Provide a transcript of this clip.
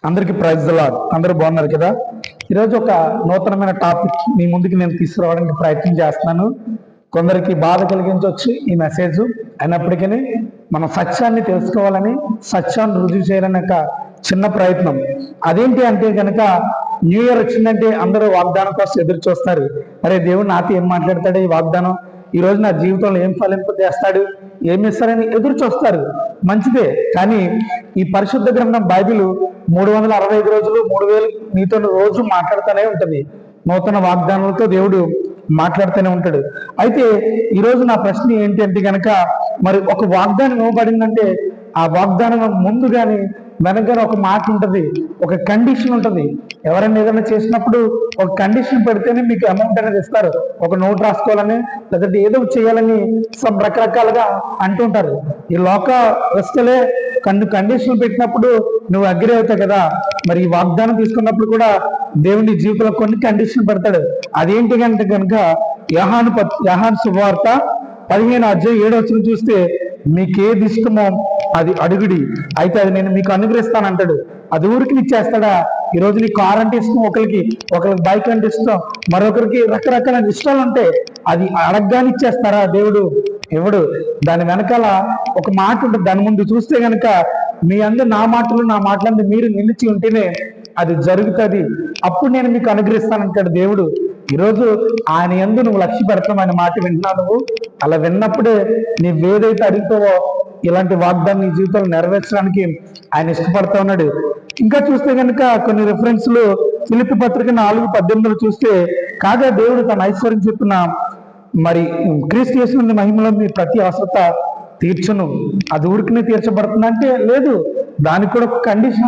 అందరికీ praise the lord. అందరూ బాగున్నారు కదా. ఈరోజు ఒక నూతనమైన టాపిక్ మీ ముందుకు నేను తీసుకురావడానికి ప్రయత్నం చేస్తున్నాను. కొందరికి బాధ కలిగించవచ్చు ఈ మెసేజ్, అయినప్పటికీ మనం సత్యాన్ని తెలుసుకోవాలని, సత్యాన్ని రుజువు చేయాలని ఒక చిన్న ప్రయత్నం. అదేంటి అంటే కనుక న్యూ ఇయర్ వచ్చిందంటే అందరూ వాగ్దానం కోసం ఎదురు చూస్తారు. అరే దేవుడు నాతో ఏం మాట్లాడతాడు, ఈ వాగ్దానం ఈ రోజు నా జీవితంలో ఏం ఫలింప చేస్తాడు, ఏమి ఇస్తారని ఎదురు చూస్తారు. మంచిదే, కానీ ఈ పరిశుద్ధ గ్రంథం బైబిల్ 365 రోజులు 3000 మీతో రోజు మాట్లాడుతూనే ఉంటుంది. నూతన వాగ్దానాలతో దేవుడు మాట్లాడుతూనే ఉంటాడు. అయితే ఈరోజు నా ప్రశ్న ఏంటి అంటే కనుక, మరి ఒక వాగ్దానం ఇవ్వబడిందంటే ఆ వాగ్దానం ముందు కానీ వెనక ఒక మాట ఉంటుంది, ఒక కండిషన్ ఉంటుంది. ఎవరైనా ఏదైనా చేసినప్పుడు ఒక కండిషన్ పెడితేనే మీకు అమౌంట్ అనేది ఇస్తారు. ఒక నోట్ రాసుకోవాలని, లేదంటే ఏదో చేయాలని రకరకాలుగా అంటుంటారు. ఈ లోక వ్యవస్థలే కండిషన్ పెట్టినప్పుడు నువ్వు అగ్రి అవుతావు కదా. మరి ఈ వాగ్దానం తీసుకున్నప్పుడు కూడా దేవుని జీవితంలో కొన్ని కండిషన్ పెడతాడు. అదేంటి అంటే కనుక యోహాను సువార్త 15:7 చూస్తే, మీకేది ఇష్టమో అది అడుగుడి, అయితే అది నేను మీకు అనుగ్రహిస్తానంటాడు. అది ఊరికి ఇచ్చేస్తాడా? ఈరోజు నీ కార్ అంటే ఇష్టం, ఒకరికి బైక్ అంటే ఇష్టం, మరొకరికి రకరకాల ఇష్టాలు ఉంటాయి. అది అడగగానే ఇచ్చేస్తారా దేవుడు? ఎవడు? దాని వెనకాల ఒక మాట ఉంటుంది. దాని ముందు చూస్తే గనక మీ అందరు నా మాటలందు మీరు నిలిచి ఉంటేనే అది జరుగుతుంది, అప్పుడు నేను మీకు అనుగ్రహిస్తానంటాడు దేవుడు. ఈరోజు ఆయన యందు నువ్వు లక్ష్య పెడతావు, ఆయన మాట వింటున్నావు. నువ్వు అలా విన్నప్పుడే నీవేదైతే అడుగుతావో ఇలాంటి వాగ్దానం నీ జీవితంలో నెరవేర్చడానికి ఆయన ఇష్టపడతా ఉన్నాడు. ఇంకా చూస్తే కనుక కొన్ని రిఫరెన్స్లు ఫిలిప్పీ పత్రిక 4:18 చూస్తే, కాగా దేవుడు తన ఐశ్వర్యం చెప్పిన మరి క్రీస్తు యేసు మహిమలో మీ ప్రతి అవసరత తీర్చును. అది ఊరికనే తీర్చబడుతుంది అంటే లేదు, దానికి కూడా ఒక కండిషన్